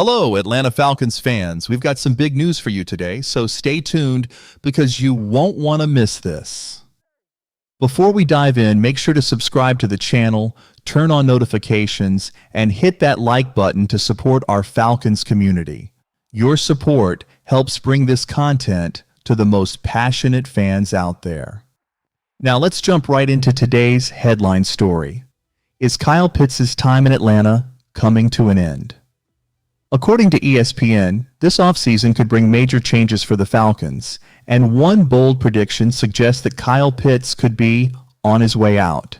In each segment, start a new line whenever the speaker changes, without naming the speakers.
Hello, Atlanta Falcons fans. We've got some big news for you today, so stay tuned because you won't want to miss this. Before we dive in, make sure to subscribe to the channel, turn on notifications, and hit that like button to support our Falcons community. Your support helps bring this content to the most passionate fans out there. Now let's jump right into today's headline story. Is Kyle Pitts' time in Atlanta coming to an end? According to ESPN, this offseason could bring major changes for the Falcons, and one bold prediction suggests that Kyle Pitts could be on his way out.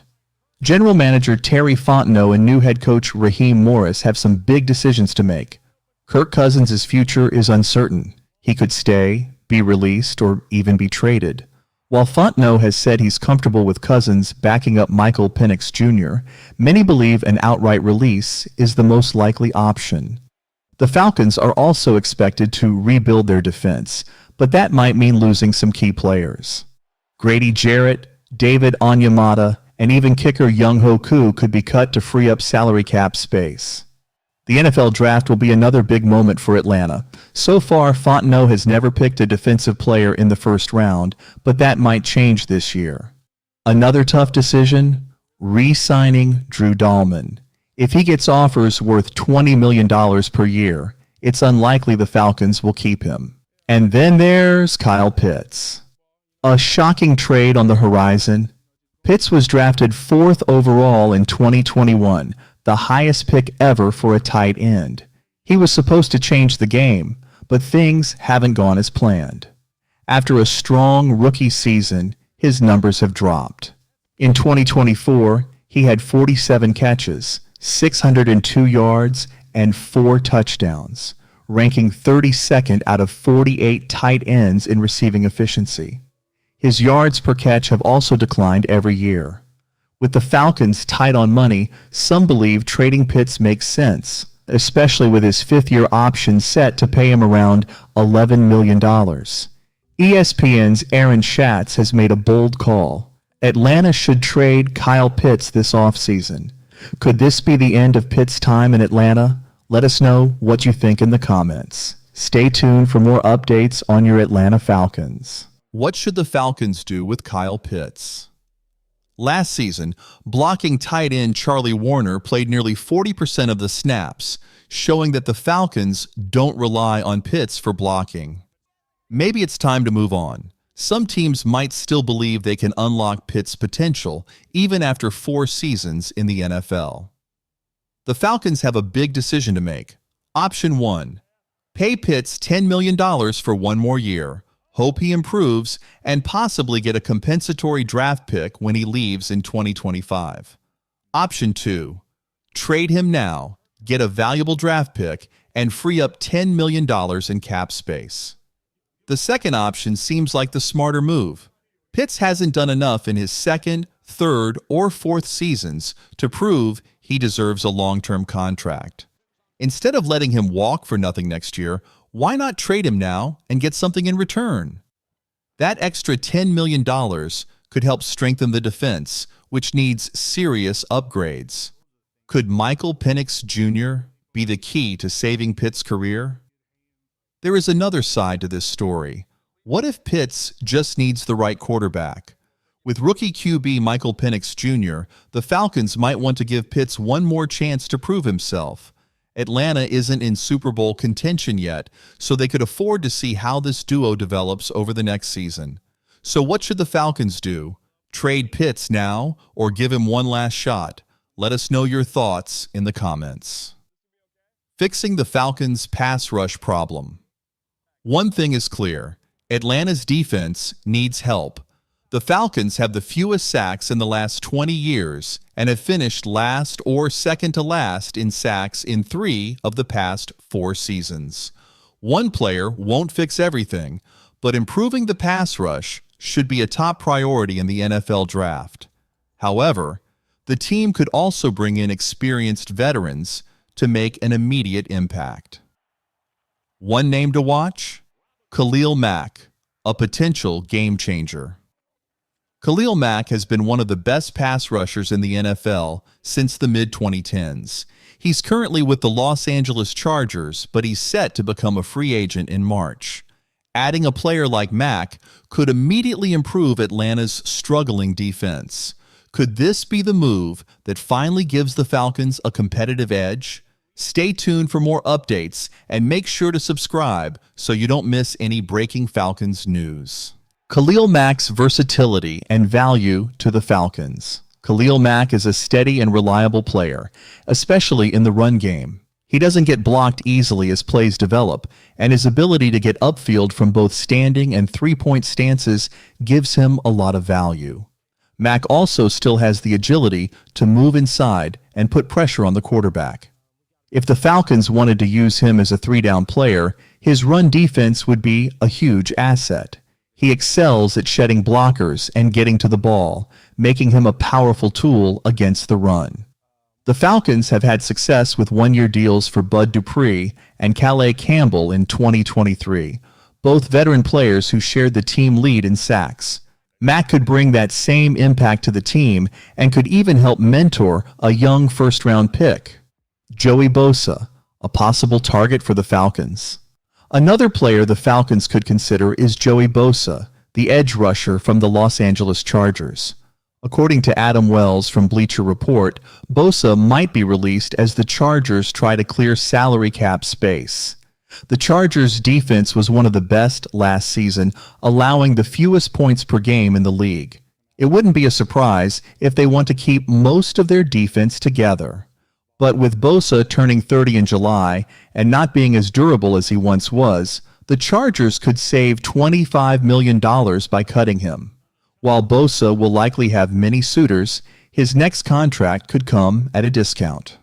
General Manager Terry Fontenot and new head coach Raheem Morris have some big decisions to make. Kirk Cousins' future is uncertain. He could stay, be released, or even be traded. While Fontenot has said he's comfortable with Cousins backing up Michael Penix Jr., many believe an outright release is the most likely option. The Falcons are also expected to rebuild their defense, but that might mean losing some key players. Grady Jarrett, David Onyemata, and even kicker Younghoe Koo could be cut to free up salary cap space. The NFL draft will be another big moment for Atlanta. So far, Fontenot has never picked a defensive player in the first round, but that might change this year. Another tough decision? Re-signing Drew Dalman. If he gets offers worth $20 million per year, it's unlikely the Falcons will keep him. And then there's Kyle Pitts. A shocking trade on the horizon. Pitts was drafted 4th overall in 2021, the highest pick ever for a tight end. He was supposed to change the game, but things haven't gone as planned. After a strong rookie season, his numbers have dropped. In 2024, he had 47 catches, 602 yards, and 4 touchdowns, ranking 32nd out of 48 tight ends in receiving efficiency. His yards per catch have also declined every year. With the Falcons tight on money, some believe trading Pitts makes sense, especially with his 5th-year option set to pay him around $11 million. ESPN's Aaron Schatz has made a bold call. Atlanta should trade Kyle Pitts this offseason. Could this be the end of Pitts' time in Atlanta? Let us know what you think in the comments. Stay tuned for more updates on your Atlanta Falcons. What should the Falcons do with Kyle Pitts? Last season, blocking tight end Charlie Warner played nearly 40% of the snaps, showing that the Falcons don't rely on Pitts for blocking. Maybe it's time to move on. Some teams might still believe they can unlock Pitts' potential even after 4 seasons in the NFL. The Falcons have a big decision to make. Option 1. Pay Pitts $10 million for 1 more year, hope he improves, and possibly get a compensatory draft pick when he leaves in 2025. Option 2. Trade him now, get a valuable draft pick, and free up $10 million in cap space. The second option seems like the smarter move. Pitts hasn't done enough in his 2nd, 3rd, or 4th seasons to prove he deserves a long-term contract. Instead of letting him walk for nothing next year, why not trade him now and get something in return? That extra $10 million could help strengthen the defense, which needs serious upgrades. Could Michael Penix Jr. be the key to saving Pitts' career? There is another side to this story. What if Pitts just needs the right quarterback? With rookie QB Michael Penix Jr., the Falcons might want to give Pitts one more chance to prove himself. Atlanta isn't in Super Bowl contention yet, so they could afford to see how this duo develops over the next season. So what should the Falcons do? Trade Pitts now or give him one last shot? Let us know your thoughts in the comments. Fixing the Falcons' pass rush problem. One thing is clear, Atlanta's defense needs help. The Falcons have the fewest sacks in the last 20 years and have finished last or second to last in sacks in 3 of the past 4 seasons. One player won't fix everything, but improving the pass rush should be a top priority in the NFL draft. However, the team could also bring in experienced veterans to make an immediate impact. One name to watch? Khalil Mack, a potential game changer. Khalil Mack has been one of the best pass rushers in the NFL since the mid-2010s. He's currently with the Los Angeles Chargers, but he's set to become a free agent in March. Adding a player like Mack could immediately improve Atlanta's struggling defense. Could this be the move that finally gives the Falcons a competitive edge? Stay tuned for more updates and make sure to subscribe so you don't miss any breaking Falcons news. Khalil Mack's versatility and value to the Falcons. Khalil Mack is a steady and reliable player, especially in the run game. He doesn't get blocked easily as plays develop, and his ability to get upfield from both standing and three-point stances gives him a lot of value. Mack also still has the agility to move inside and put pressure on the quarterback. If the Falcons wanted to use him as a three-down player, his run defense would be a huge asset. He excels at shedding blockers and getting to the ball, making him a powerful tool against the run. The Falcons have had success with one-year deals for Bud Dupree and Calais Campbell in 2023, both veteran players who shared the team lead in sacks. Mack could bring that same impact to the team and could even help mentor a young first-round pick. Joey Bosa, a possible target for the Falcons. Another player the Falcons could consider is Joey Bosa, the edge rusher from the Los Angeles Chargers. According to Adam Wells from Bleacher Report, Bosa might be released as the Chargers try to clear salary cap space. The Chargers' defense was one of the best last season, allowing the fewest points per game in the league. It wouldn't be a surprise if they want to keep most of their defense together. But with Bosa turning 30 in July and not being as durable as he once was, the Chargers could save $25 million by cutting him. While Bosa will likely have many suitors, his next contract could come at a discount.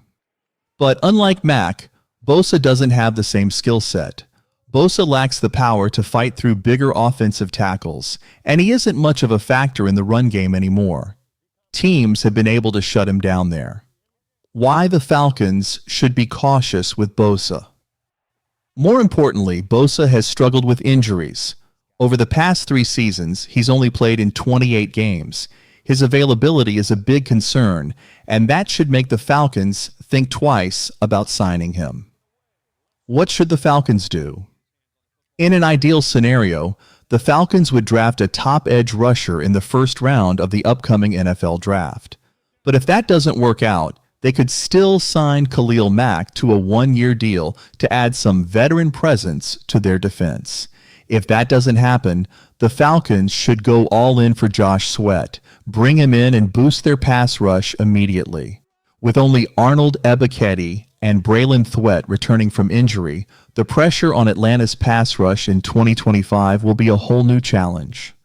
But unlike Mack, Bosa doesn't have the same skill set. Bosa lacks the power to fight through bigger offensive tackles, and he isn't much of a factor in the run game anymore. Teams have been able to shut him down there. Why the Falcons should be cautious with Bosa. More importantly, Bosa has struggled with injuries. Over the past 3 seasons, he's only played in 28 games. His availability is a big concern, and that should make the Falcons think twice about signing him. What should the Falcons do? In an ideal scenario, the Falcons would draft a top edge rusher in the first round of the upcoming NFL draft. But if that doesn't work out, they could still sign Khalil Mack to a one-year deal to add some veteran presence to their defense. If that doesn't happen, the Falcons should go all in for Josh Sweat, bring him in and boost their pass rush immediately. With only Arnold Ebiketie and Braylon Thwett returning from injury, the pressure on Atlanta's pass rush in 2025 will be a whole new challenge.